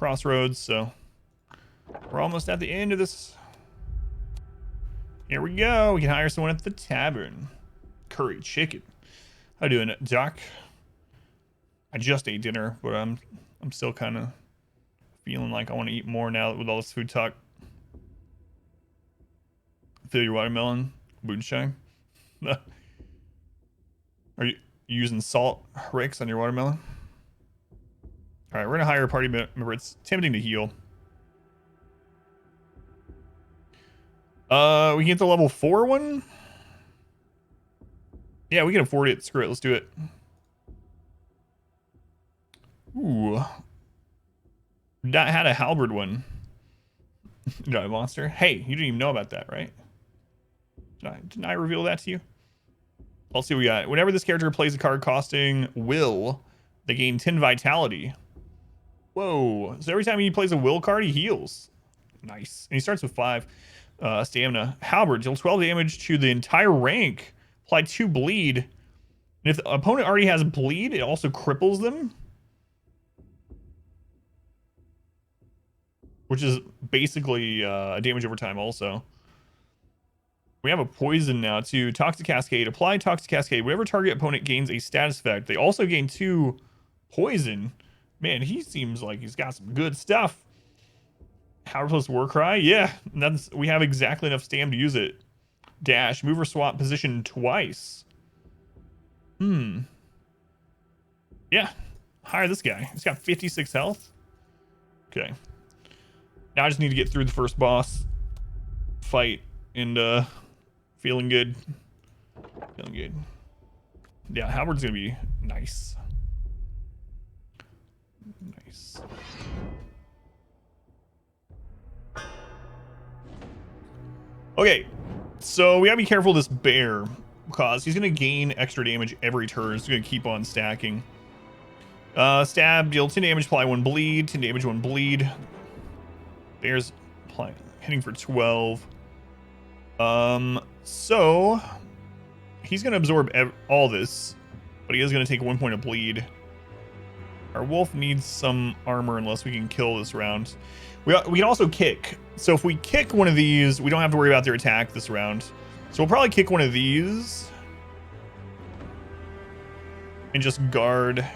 crossroads, so we're almost at the end of this. Here we go. We can hire someone at the tavern. Curry chicken. How you doing, Doc? I just ate dinner, but I'm still kind of feeling like I want to eat more now with all this food talk. Fill your watermelon, moonshine. Are you using salt rakes on your watermelon? All right, we're gonna hire a party member. It's tempting to heal. We can get the level 4 one. Yeah, we can afford it. Screw it. Let's do it. Ooh. Not had a halberd one. Got a monster. Hey, you didn't even know about that, right? Didn't I reveal that to you? Let's see what we got. Whenever this character plays a card costing will, they gain 10 vitality. Whoa. So every time he plays a will card, he heals. Nice. And he starts with 5 stamina. Halberd deals 12 damage to the entire rank. Apply 2 bleed. And if the opponent already has bleed, it also cripples them. Which is basically a damage over time also. We have a poison now too. Toxic Cascade. Apply Toxic Cascade. Whenever target opponent gains a status effect, they also gain 2 poison. Man, he seems like he's got some good stuff. Power plus Warcry. Yeah, we have exactly enough stam to use it. Dash. Move or swap position twice. Yeah. Hire this guy. He's got 56 health. Okay. Now I just need to get through the first boss fight and feeling good. Feeling good. Yeah, Halberd's gonna be nice. Nice. Okay, so we gotta be careful of this bear because he's gonna gain extra damage every turn. He's gonna keep on stacking. Stab, deal 10 damage, apply 1 bleed, 10 damage, 1 bleed. Bear's hitting for 12. So he's gonna absorb all this, but he is gonna take 1 point of bleed. Our wolf needs some armor unless we can kill this round. We can also kick. So if we kick one of these, we don't have to worry about their attack this round. So we'll probably kick one of these and just guard.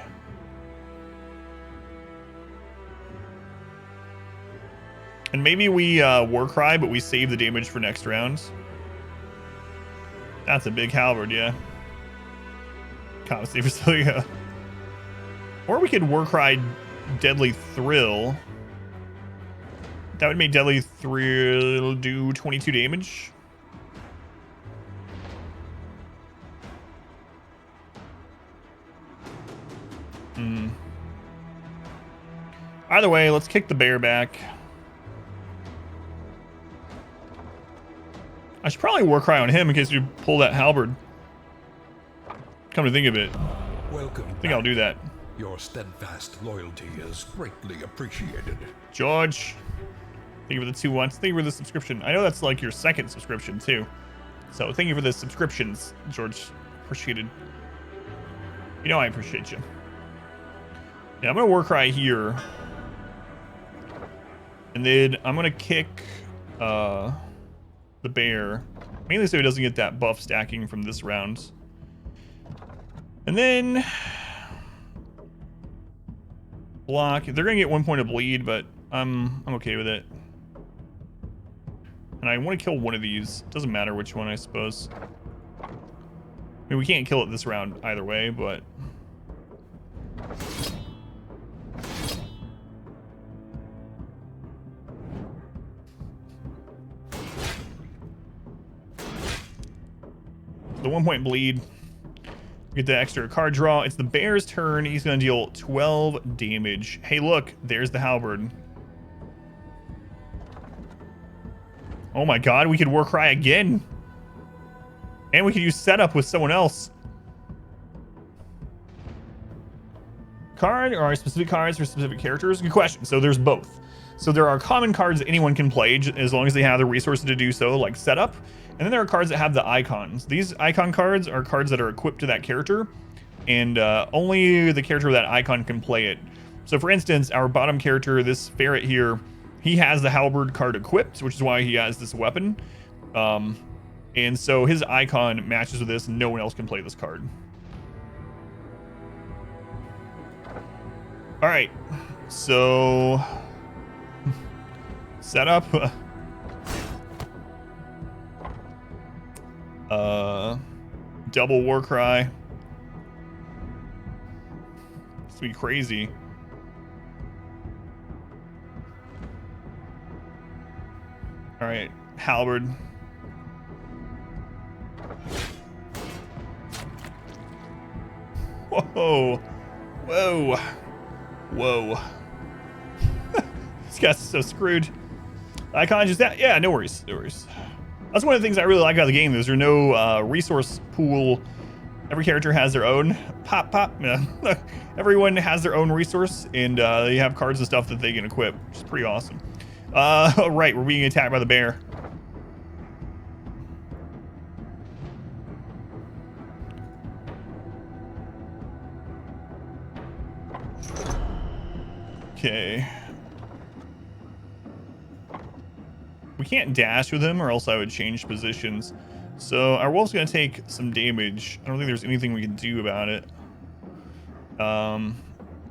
And maybe we Warcry, but we save the damage for next round. That's a big halberd, yeah. Constantly, so yeah. Or we could Warcry Deadly Thrill. That would make Deadly Thrill do 22 damage. Either way, let's kick the bear back. I should probably Warcry on him in case you pull that halberd. Come to think of it. Welcome. I think I'll do that. Your steadfast loyalty is greatly appreciated. George, thank you for the 2 months. Thank you for the subscription. I know that's like your 2nd subscription too. So thank you for the subscriptions, George. Appreciated. You know I appreciate you. Yeah, I'm gonna Warcry here. And then I'm gonna kick the bear, mainly so he doesn't get that buff stacking from this round. And then block. They're gonna get 1 point of bleed, but I'm okay with it. And I want to kill one of these. Doesn't matter which one, I suppose. I mean, we can't kill it this round either way, but the 1 point bleed. Get the extra card draw. It's the bear's turn. He's going to deal 12 damage. Hey, look, there's the halberd. Oh my god, we could Warcry again. And we could use setup with someone else. Card or specific cards for specific characters? Good question. So there's both. So there are common cards that anyone can play as long as they have the resources to do so, like setup. And then there are cards that have the icons. These icon cards are cards that are equipped to that character, and only the character with that icon can play it. So for instance, our bottom character, this ferret here, he has the halberd card equipped, which is why he has this weapon. And so his icon matches with this, and no one else can play this card. All right, so setup. Double war cry. It's gonna be crazy. All right, halberd. Whoa, whoa, whoa. This guy's so screwed. Icon just that, yeah, no worries, no worries. That's one of the things I really like about the game. There's no resource pool. Every character has their own. Pop, pop. Yeah. Everyone has their own resource, and they have cards and stuff that they can equip, which is pretty awesome. Right, we're being attacked by the bear. Okay. We can't dash with him, or else I would change positions. So our wolf's gonna take some damage. I don't think there's anything we can do about it. We are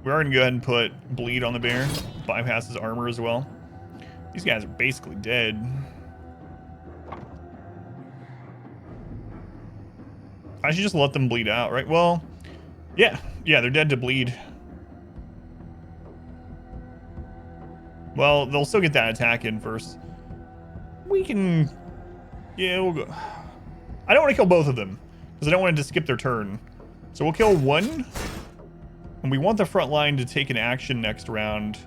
gonna go ahead and put bleed on the bear. Bypass his armor as well. These guys are basically dead. I should just let them bleed out, right? Well, yeah, they're dead to bleed. Well, they'll still get that attack in first. We can, yeah, we'll go. I don't want to kill both of them because I don't want to skip their turn. So we'll kill one, and we want the front line to take an action next round.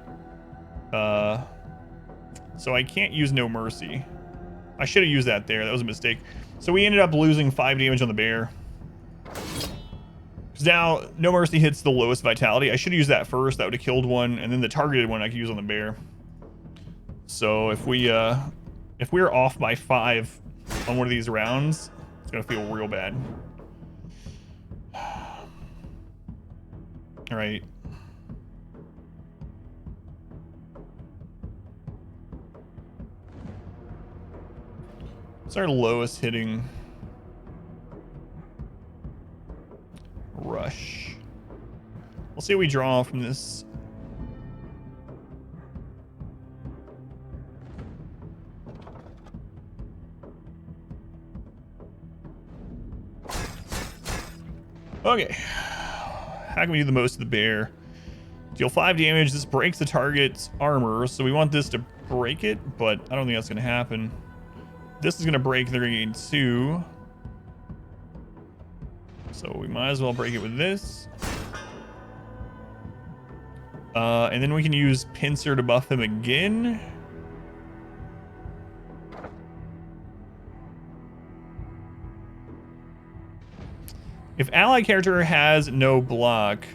So I can't use No Mercy. I should have used that there. That was a mistake. So we ended up losing 5 damage on the bear. Because now No Mercy hits the lowest vitality. I should have used that first. That would have killed one, and then the targeted one I could use on the bear. So if we're off by 5 on one of these rounds, it's gonna feel real bad. All right. What's our lowest hitting? Rush. We'll see what we draw from this. Okay. How can we do the most of the bear? Deal 5 damage. This breaks the target's armor, so we want this to break it, but I don't think that's going to happen. This is going to break. They're going to gain 2. So we might as well break it with this. And then we can use Pincer to buff him again. If ally character has no block.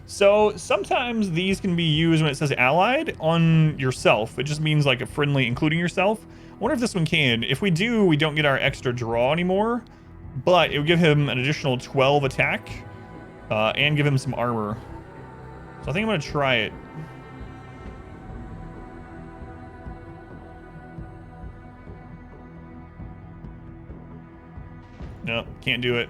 So sometimes these can be used when it says allied on yourself. It just means like a friendly, including yourself. I wonder if this one can. If we do, we don't get our extra draw anymore. But it would give him an additional 12 attack. And give him some armor. So I think I'm going to try it. No, can't do it.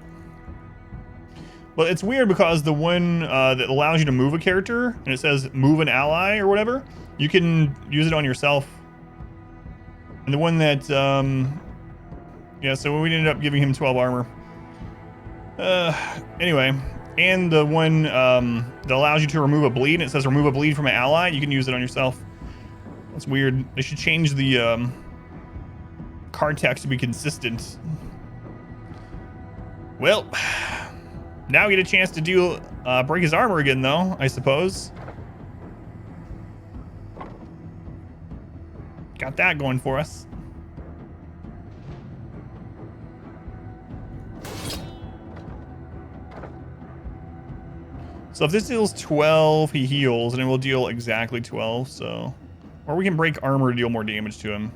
Well, it's weird because the one that allows you to move a character, and it says move an ally or whatever, you can use it on yourself. And the one that, yeah, so we ended up giving him 12 armor. Anyway, and the one that allows you to remove a bleed, and it says remove a bleed from an ally, you can use it on yourself. That's weird. They should change the card text to be consistent. Well, now we get a chance to do break his armor again, though, I suppose. Got that going for us. So if this deals 12, he heals, and it will deal exactly 12, so... Or we can break armor to deal more damage to him.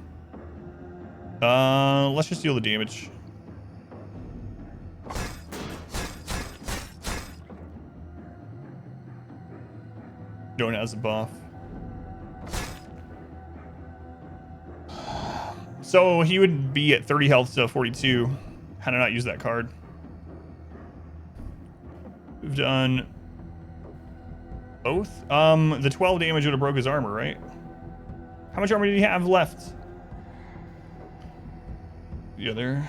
Let's just deal the damage. Known as a buff. So he would be at 30 health to 42. How did I not use that card? We've done both. The 12 damage would have broke his armor, right? How much armor did he have left? The other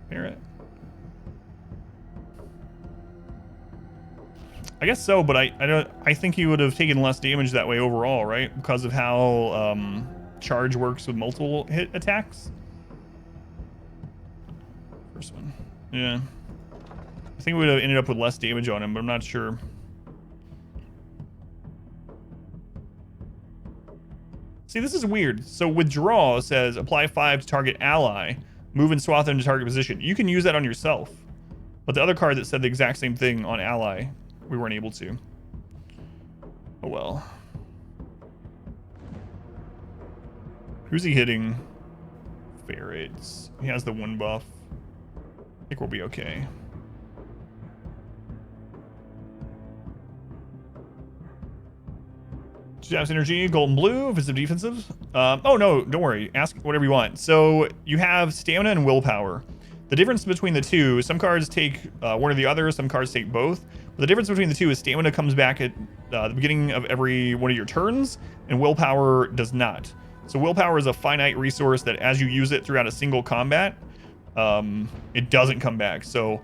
parrot. I guess so, but I think he would have taken less damage that way overall, right? Because of how charge works with multiple hit attacks. First one. Yeah. I think we would have ended up with less damage on him, but I'm not sure. See, this is weird. So withdraw says apply 5 to target ally, move and swath into target position. You can use that on yourself. But the other card that said the exact same thing on ally, we weren't able to. Oh well. Who's he hitting? Ferrets. He has the 1 buff. I think we'll be okay. Jabs energy, gold and blue, if it's defensive. Oh no, don't worry. Ask whatever you want. So you have stamina and willpower. The difference between the two, some cards take one or the other, some cards take both. But the difference between the two is stamina comes back at the beginning of every one of your turns, and willpower does not. So willpower is a finite resource that as you use it throughout a single combat, it doesn't come back. So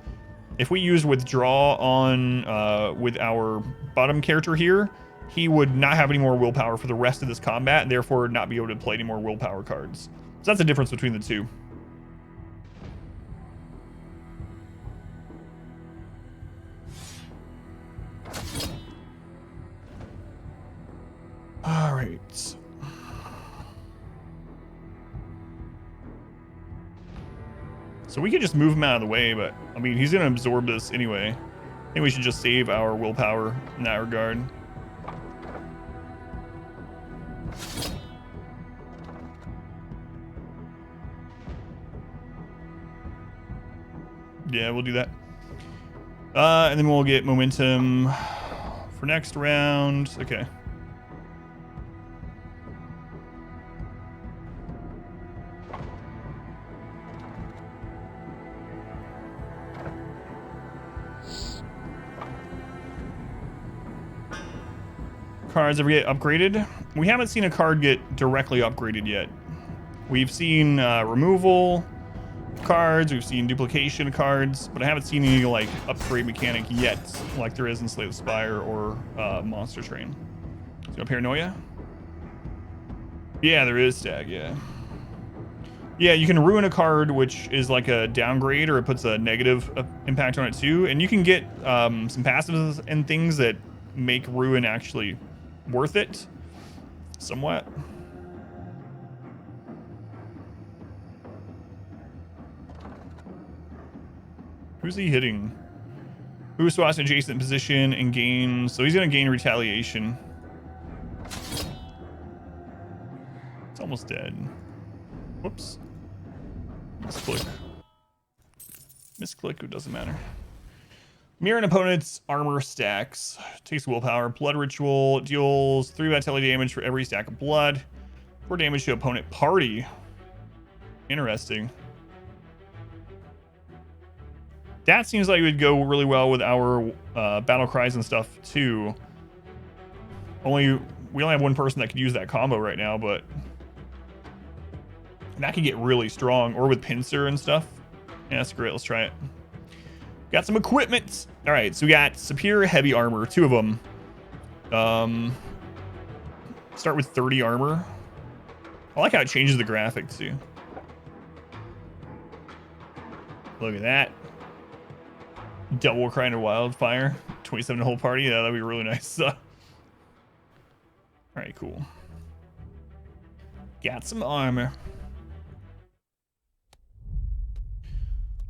if we use withdraw on with our bottom character here, he would not have any more willpower for the rest of this combat, and therefore not be able to play any more willpower cards. So that's the difference between the two. All right. So we could just move him out of the way, but I mean, he's gonna absorb this anyway. I think we should just save our willpower in that regard. Yeah, we'll do that. And then we'll get momentum for next round. Okay. Cards ever get upgraded? We haven't seen a card get directly upgraded yet. We've seen removal cards, we've seen duplication cards, but I haven't seen any like upgrade mechanic yet, like there is in Slay the Spire or Monster Train. So Paranoia? Yeah, there is Stag, yeah. Yeah, you can ruin a card, which is like a downgrade, or it puts a negative impact on it too, and you can get some passives and things that make ruin actually worth it, somewhat. Who's he hitting? Who swaps an adjacent position and gains? So he's gonna gain retaliation. It's almost dead. Whoops. Misclick. Misclick, it doesn't matter. Mirror an opponent's armor stacks. Takes willpower. Blood ritual deals 3 vitality damage for every stack of blood. 4 damage to opponent party. Interesting. That seems like it would go really well with our battle cries and stuff too. We only have one person that could use that combo right now, but that could get really strong. Or with pincer and stuff. Yeah, that's great. Let's try it. Got some equipment. All right, so we got superior heavy armor, 2 of them. Start with 30 armor. I like how it changes the graphics too. Look at that. Double Crying of Wildfire. 27 whole party. Yeah, that'd be really nice. All right, cool. Got some armor.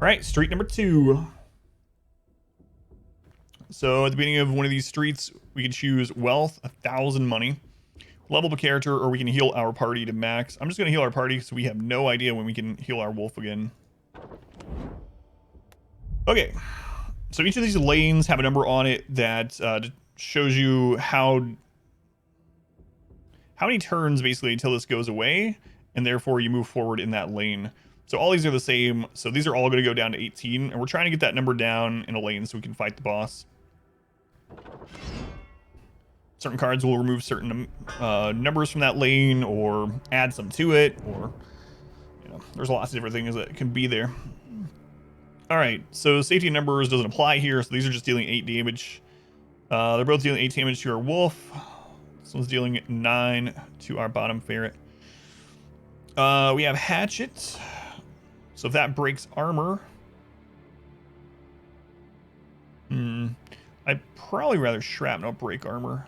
All right, street number 2. So at the beginning of one of these streets, we can choose wealth, 1,000 money, level up a character, or we can heal our party to max. I'm just going to heal our party because we have no idea when we can heal our wolf again. Okay. So each of these lanes have a number on it that shows you how many turns basically until this goes away, and therefore you move forward in that lane. So all these are the same. So these are all going to go down to 18, and we're trying to get that number down in a lane so we can fight the boss. Certain cards will remove certain numbers from that lane, or add some to it, or there's lots of different things that can be there. All right, so safety numbers doesn't apply here, so these are just dealing 8 damage. They're both dealing 8 damage to our wolf. This one's dealing 9 to our bottom ferret. We have hatchet. So if that breaks armor, I'd probably rather shrapnel break armor.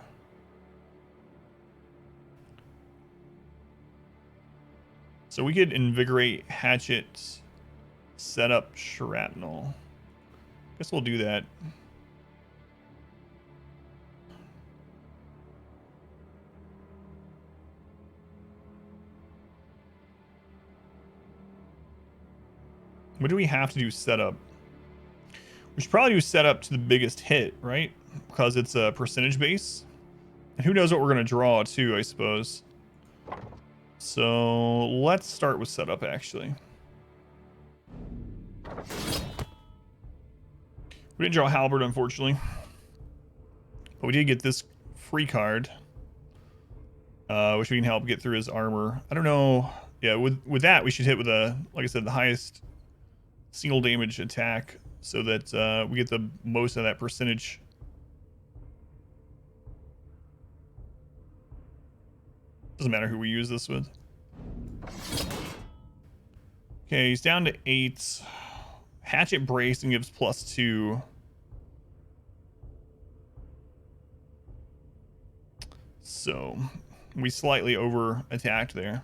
So we could invigorate hatchet, set up shrapnel. Guess we'll do that. What do we have to do setup? We should probably do setup to the biggest hit, right? Because it's a percentage base. And who knows what we're going to draw too, I suppose. So let's start with setup, actually. We didn't draw halberd, unfortunately. But we did get this free card. Which we can help get through his armor. I don't know. Yeah, with that, we should hit with a, like I said, the highest single damage attack, so that we get the most of that percentage. Doesn't matter who we use this with. Okay, he's down to 8. Hatchet brace and gives +2. So we slightly over attacked there.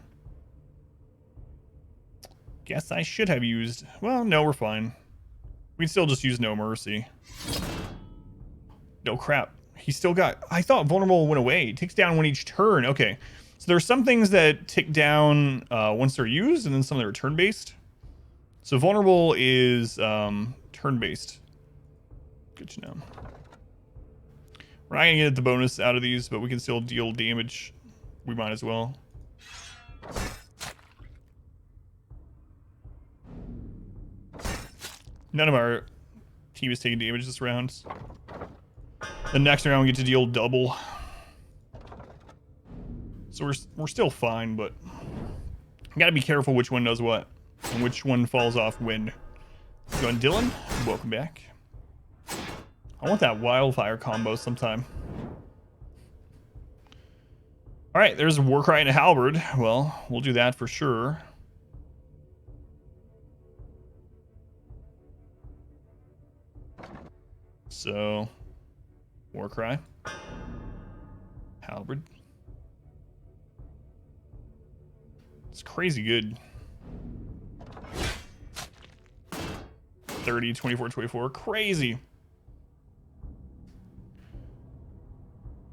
Guess I should have used... Well, no, we're fine. We can still just use no mercy. No, crap. He still got... I thought vulnerable went away. It ticks down one each turn. Okay. So there are some things that tick down once they're used, and then some that are turn-based. So vulnerable is turn-based. Good to know. We're not going to get the bonus out of these, but we can still deal damage. We might as well. None of our team is taking damage this round. The next round we get to deal double. So we're still fine, but you gotta be careful which one does what and which one falls off when. Go on, Dylan. Welcome back. I want that wildfire combo sometime. All right, there's a Warcry and a halberd. Well, we'll do that for sure. So, Warcry, halberd. It's crazy good. 30, 24, 24. Crazy.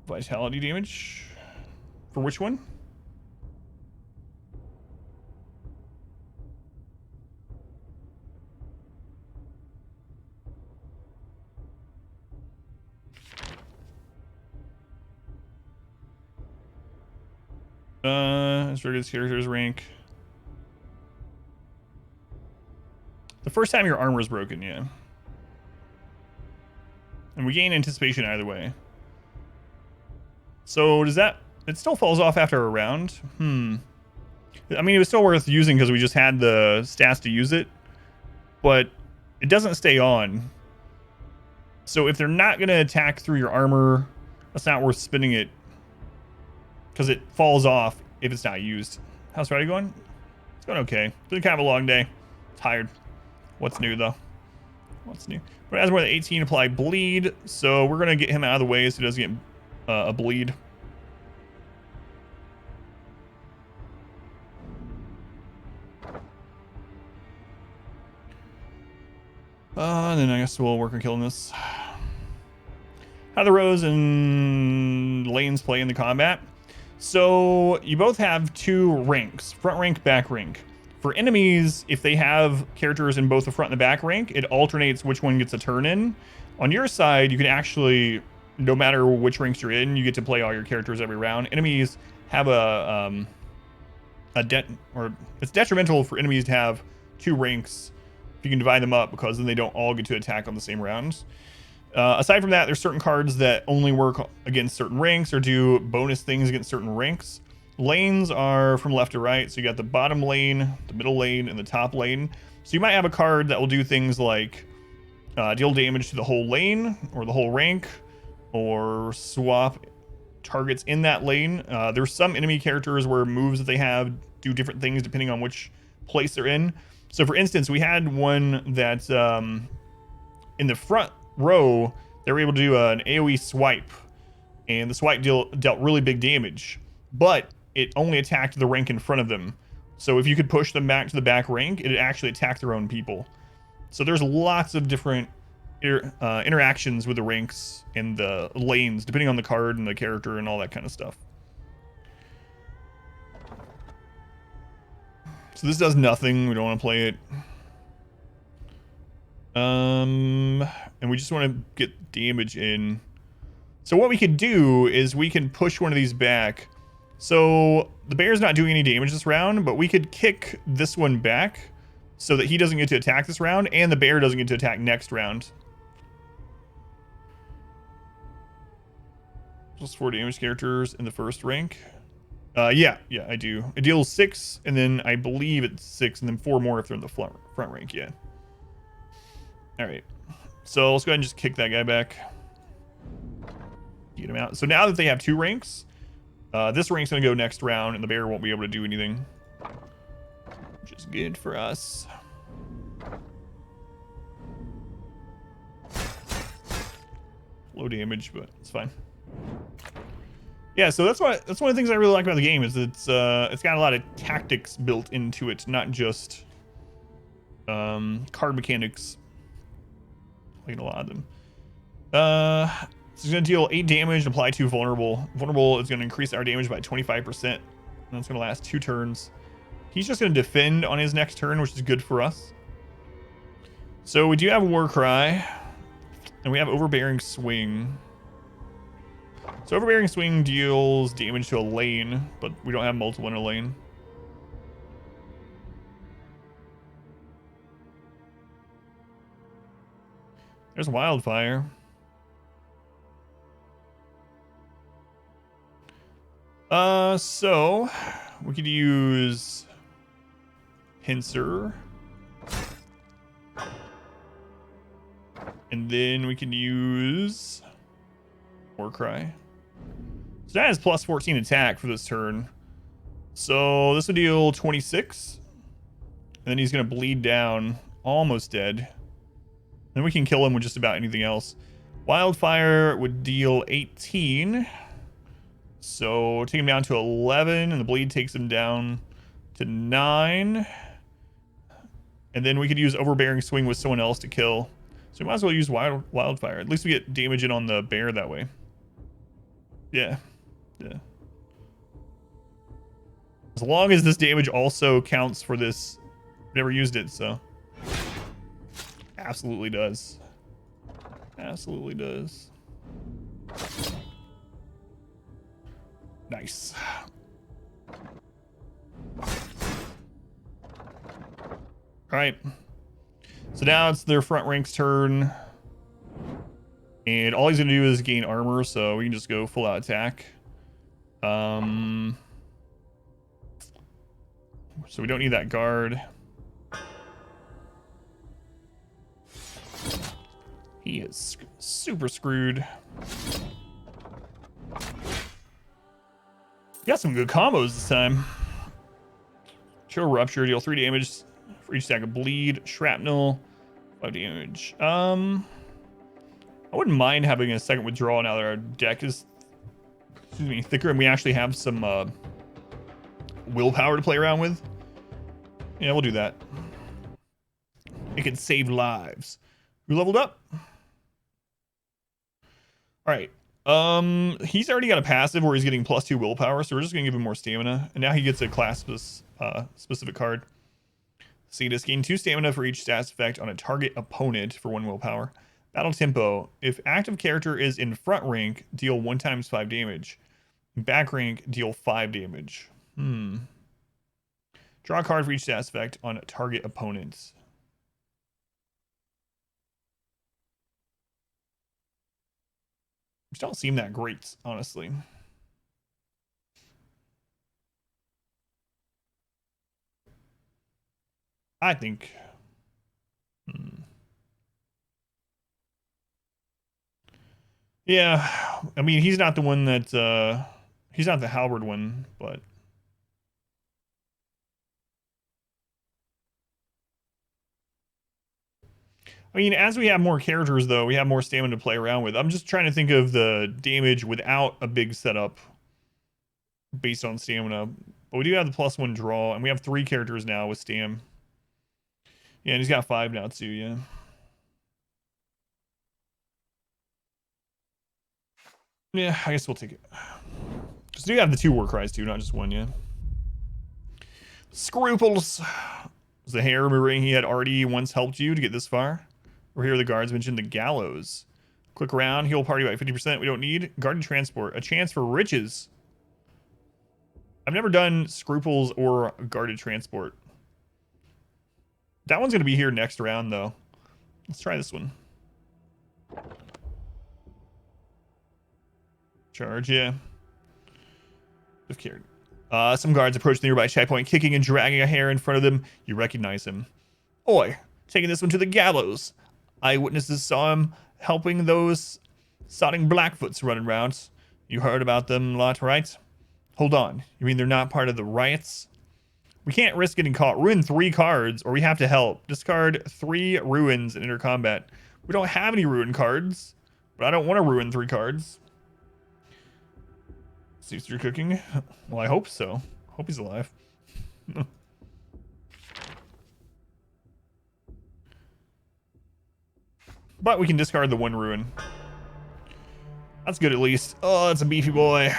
Vitality damage. For which one? As regular character's rank. The first time your armor is broken, yeah. And we gain anticipation either way. So does that... It still falls off after a round? I mean, it was still worth using because we just had the stats to use it. But it doesn't stay on. So if they're not going to attack through your armor, that's not worth spending it. Because it falls off if it's not used. How's Friday going? It's going okay. It's been kind of a long day. Tired. What's new, though? What's new? But it has more than 18 apply bleed, so we're going to get him out of the way so he doesn't get a bleed. Then I guess we'll work on killing this. How the rows and lanes play in the combat. So you both have 2 ranks, front rank, back rank. For enemies, if they have characters in both the front and the back rank, it alternates which one gets a turn in. On your side, you can actually no matter which ranks you're in, you get to play all your characters every round. Enemies have it's detrimental for enemies to have 2 ranks if you can divide them up, because then they don't all get to attack on the same rounds. Aside from that, there's certain cards that only work against certain ranks or do bonus things against certain ranks. Lanes are from left to right, so you got the bottom lane, the middle lane, and the top lane. So you might have a card that will do things like deal damage to the whole lane or the whole rank, or swap targets in that lane. There's some enemy characters where moves that they have do different things depending on which place they're in. So for instance, we had one that in the front row, they were able to do an AoE swipe, and the swipe dealt really big damage, but it only attacked the rank in front of them. So if you could push them back to the back rank, it actually attacked their own people. So there's lots of different interactions with the ranks and the lanes, depending on the card and the character and all that kind of stuff. So this does nothing. We don't want to play it. And we just want to get damage in. So what we could do is we can push one of these back. So the bear's not doing any damage this round, but we could kick this one back so that he doesn't get to attack this round, and the bear doesn't get to attack next round. Plus 4 damage characters in the first rank. Yeah, I do. It deals 6, and then I believe it's 6, and then 4 more if they're in the front rank, yeah. Alright. So let's go ahead and just kick that guy back. Get him out. So now that they have 2 ranks, this rank's going to go next round, and the bear won't be able to do anything. Which is good for us. Low damage, but it's fine. Yeah, so that's one of the things I really like about the game, is it's got a lot of tactics built into it, not just card mechanics. Like a lot of them. It's going to deal 8 damage and apply 2 vulnerable. Vulnerable is going to increase our damage by 25%. And that's going to last 2 turns. He's just going to defend on his next turn, which is good for us. So we do have War Cry. And we have Overbearing Swing. So Overbearing Swing deals damage to a lane, but we don't have multiple in a lane. There's Wildfire. So we could use Pincer. And then we can use Warcry. So that has plus 14 attack for this turn. So this would deal 26. And then he's going to bleed down, almost dead. Then we can kill him with just about anything else. Wildfire would deal 18. So take him down to 11, and the bleed takes him down to 9. And then we could use Overbearing Swing with someone else to kill. So we might as well use Wildfire. At least we get damage in on the bear that way. Yeah. As long as this damage also counts for this. Never used it, so. Absolutely does. Absolutely does. Nice. Alright. So now it's their front rank's turn. And all he's going to do is gain armor, so we can just go full out attack. So we don't need that guard. He is super screwed. Got some good combos this time. Chill Rupture, deal 3 damage for each stack of bleed. Shrapnel, 5 damage. I wouldn't mind having a second withdrawal now that our deck is thicker and we actually have some willpower to play around with. Yeah, we'll do that. It can save lives. Who leveled up? Alright. He's already got a passive where he's getting +2 willpower, so we're just gonna give him more stamina. And now he gets a class specific card. Sadist, gain 2 stamina for each stats effect on a target opponent for 1 willpower. Battle tempo. If active character is in front rank, deal 1 times 5 damage. Back rank, deal 5 damage. Draw a card for each stat effect on target opponents. Which don't seem that great, honestly. I think. Yeah, I mean, he's not the one that, he's not the halberd one, but. I mean, as we have more characters, though, we have more stamina to play around with. I'm just trying to think of the damage without a big setup based on stamina. But we do have the +1 draw, and we have 3 characters now with stam. Yeah, and he's got 5 now, too, yeah. Yeah, I guess we'll take it. Because we have the 2 war cries, too, not just 1, yeah. Scruples. Was the hair removing he had already once helped you to get this far? Or here the guards mentioned the gallows. Click around, heal party by 50%. We don't need guarded transport. A chance for riches. I've never done scruples or guarded transport. That one's going to be here next round, though. Let's try this one. Charge, yeah. Just cared. Some guards approach the nearby checkpoint, kicking and dragging a hare in front of them. You recognize him. Oi, taking this one to the gallows. Eyewitnesses saw him helping those sodding Blackfoots running around. You heard about them lot, right? Hold on. You mean they're not part of the riots? We can't risk getting caught. Ruin 3 cards, or we have to help. Discard 3 ruins and enter combat. We don't have any ruin cards, but I don't want to ruin 3 cards. Cease your cooking? Well, I hope so. Hope he's alive. But we can discard the 1 ruin. That's good at least. Oh, that's a beefy boy.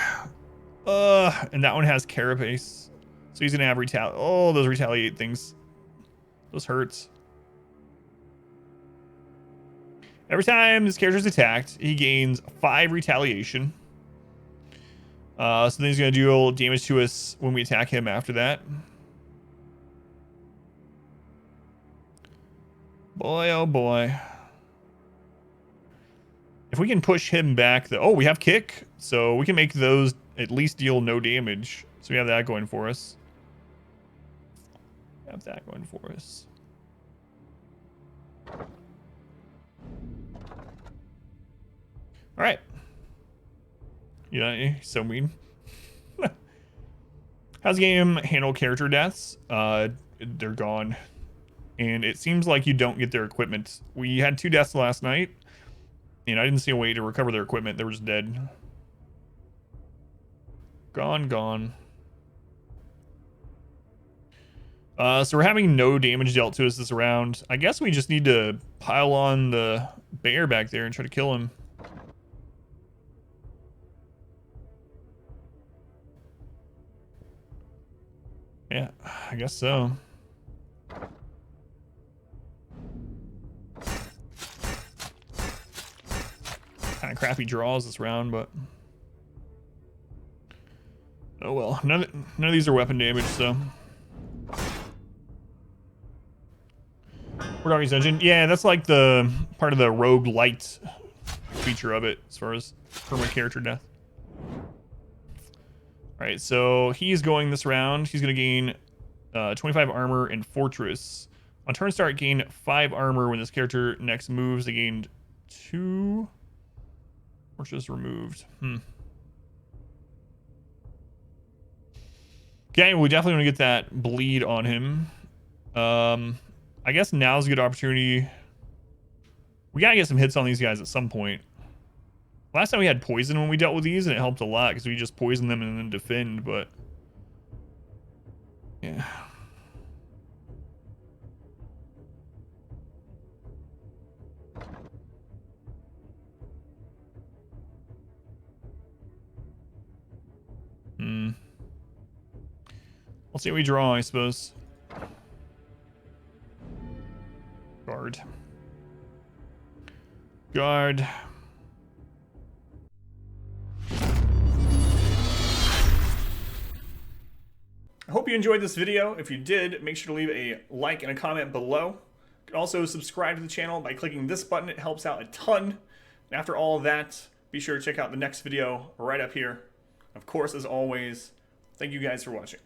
And that one has carapace. So he's gonna have those retaliate things. Those hurts. Every time this character is attacked, he gains 5 retaliation. So then he's gonna deal damage to us when we attack him after that. Boy, oh boy. If we can push him back, oh, we have kick, so we can make those at least deal no damage. So we have that going for us. Have that going for us. All right. You know, he's so mean. How's the game handle character deaths? They're gone. And it seems like you don't get their equipment. We had 2 deaths last night, and I didn't see a way to recover their equipment. They were just dead. Gone. So we're having no damage dealt to us this round. I guess we just need to pile on the bear back there and try to kill him. Yeah, I guess so. Kind of crappy draws this round, but oh well. None of these are weapon damage, so. We're Doggy's Dungeon. Yeah, that's like the part of the roguelite feature of it, as far as permanent character death. Alright, so he's going this round. He's going to gain 25 armor and fortress. On turn start, gain 5 armor. When this character next moves, they gained 2. Fortress removed. Okay, we definitely want to get that bleed on him. I guess now's a good opportunity. We gotta get some hits on these guys at some point. Last time we had poison when we dealt with these, and it helped a lot because we just poisoned them and then defend, but yeah. Let's see what we draw, I suppose. Guard. guard. I hope you enjoyed this video. If you did, make sure to leave a like and a comment below. You can also subscribe to the channel by clicking this button. It helps out a ton. And after all of that, be sure to check out the next video right up here. Of course, as always, thank you guys for watching.